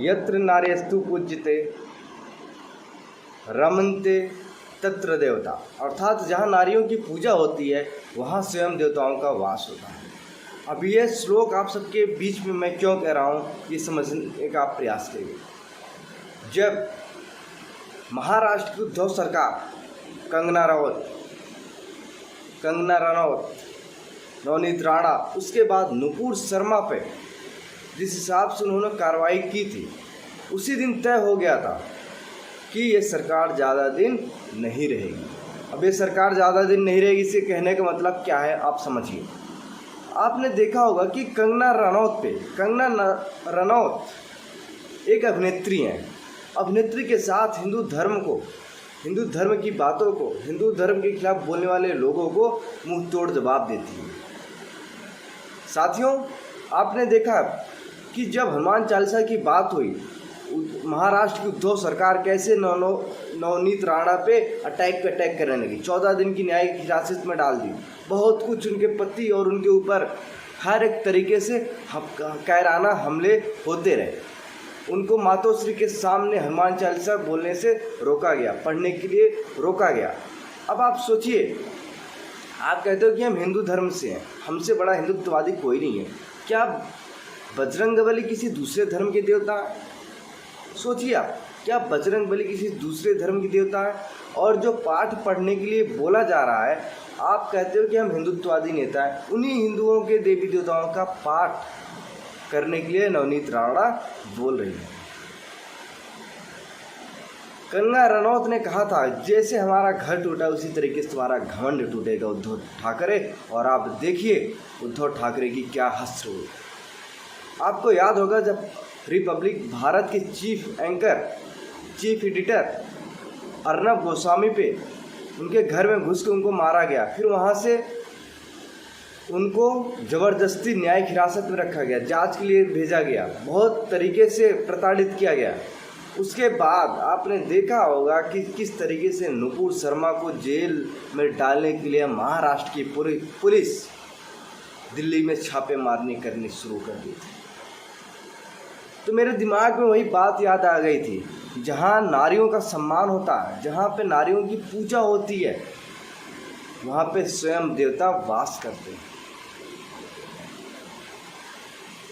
यत्र नार्यस्तु पूज्यते रमन्ते तत्र देवता, अर्थात जहाँ नारियों की पूजा होती है वहाँ स्वयं देवताओं का वास होता है। अब ये श्लोक आप सबके बीच में मैं क्यों कह रहा हूँ, ये समझने का आप प्रयास करिए। जब महाराष्ट्र की उद्धव सरकार कंगना रनौत, नवनीत राणा, उसके बाद नुपुर शर्मा पे जिस हिसाब से उन्होंने कार्रवाई की थी, उसी दिन तय हो गया था कि ये सरकार ज़्यादा दिन नहीं रहेगी। अब ये सरकार ज़्यादा दिन नहीं रहेगी, इसे कहने का मतलब क्या है आप समझिए। आपने देखा होगा कि कंगना रनौत एक अभिनेत्री हैं। अभिनेत्री के साथ हिंदू धर्म की बातों को, हिंदू धर्म के खिलाफ बोलने वाले लोगों को मुंह तोड़ जवाब देती है। साथियों, आपने देखा कि जब हनुमान चालीसा की बात हुई, महाराष्ट्र की उद्धव सरकार कैसे नवनीत राणा पे अटैक करने लगी। 14 दिन की न्यायिक हिरासत में डाल दी। बहुत कुछ उनके पति और उनके ऊपर हर एक तरीके से कायराना हमले होते रहे। उनको मातोश्री के सामने हनुमान चालीसा बोलने से रोका गया, पढ़ने के लिए रोका गया। अब आप सोचिए, आप कहते हो कि हम हिंदू धर्म से हैं, हमसे बड़ा हिंदुत्ववादी कोई नहीं है। क्या बजरंगबली किसी दूसरे धर्म के देवता हैं? सोचिए आप, क्या बजरंगबली किसी दूसरे धर्म की देवता है? और जो पाठ पढ़ने के लिए बोला जा रहा है, आप कहते हो कि हम हिंदुत्ववादी नेता हैं। उन्हीं हिंदुओं के देवी देवताओं का पाठ करने के लिए नवनीत राणा बोल रही है। कंगना रनौत ने कहा था, जैसे हमारा घर टूटा उसी तरीके से तुम्हारा घमंड टूटेगा उद्धव ठाकरे। और आप देखिए उद्धव ठाकरे की क्या हस्र हुई। आपको याद होगा जब रिपब्लिक भारत के चीफ एडिटर अर्नब गोस्वामी पे उनके घर में घुस के उनको मारा गया, फिर वहाँ से उनको ज़बरदस्ती न्यायिक हिरासत में रखा गया, जांच के लिए भेजा गया, बहुत तरीके से प्रताड़ित किया गया। उसके बाद आपने देखा होगा कि किस तरीके से नुपुर शर्मा को जेल में डालने के लिए महाराष्ट्र की पूरी पुलिस दिल्ली में छापेमारी करनी शुरू कर दी थी। तो मेरे दिमाग में वही बात याद आ गई थी, जहाँ नारियों का सम्मान होता है, जहाँ पे नारियों की पूजा होती है, वहाँ पे स्वयं देवता वास करते हैं।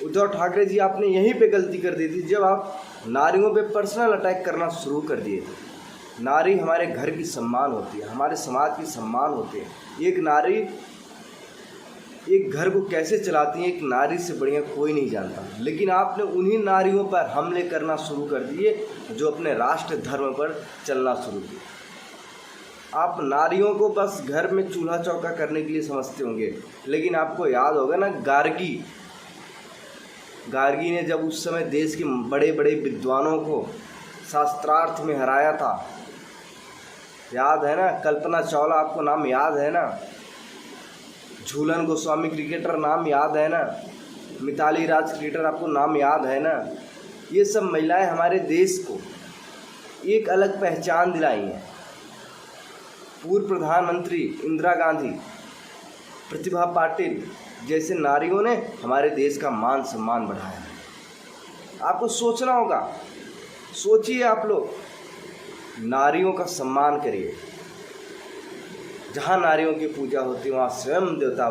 उद्धव ठाकरे जी, आपने यहीं पे गलती कर दी थी जब आप नारियों पे पर्सनल अटैक करना शुरू कर दिए थे। नारी हमारे घर की सम्मान होती है, हमारे समाज की सम्मान होती है। एक नारी एक घर को कैसे चलाती है, एक नारी से बढ़िया कोई नहीं जानता। लेकिन आपने उन्हीं नारियों पर हमले करना शुरू कर दिए जो अपने राष्ट्र धर्म पर चलना शुरू किए। आप नारियों को बस घर में चूल्हा चौका करने के लिए समझते होंगे, लेकिन आपको याद होगा ना, गार्गी ने जब उस समय देश के बड़े बड़े विद्वानों को शास्त्रार्थ में हराया था, याद है ना? कल्पना चावला आपको नाम याद है ना? झूलन गोस्वामी क्रिकेटर नाम याद है ना? मिताली राज क्रिकेटर आपको नाम याद है ना? ये सब महिलाएं हमारे देश को एक अलग पहचान दिलाई हैं। पूर्व प्रधानमंत्री इंदिरा गांधी, प्रतिभा पाटिल जैसे नारियों ने हमारे देश का मान सम्मान बढ़ाया है। आपको सोचना होगा, सोचिए आप लोग, नारियों का सम्मान करिए। जहाँ नारियों की पूजा होती है वहाँ स्वयं देवता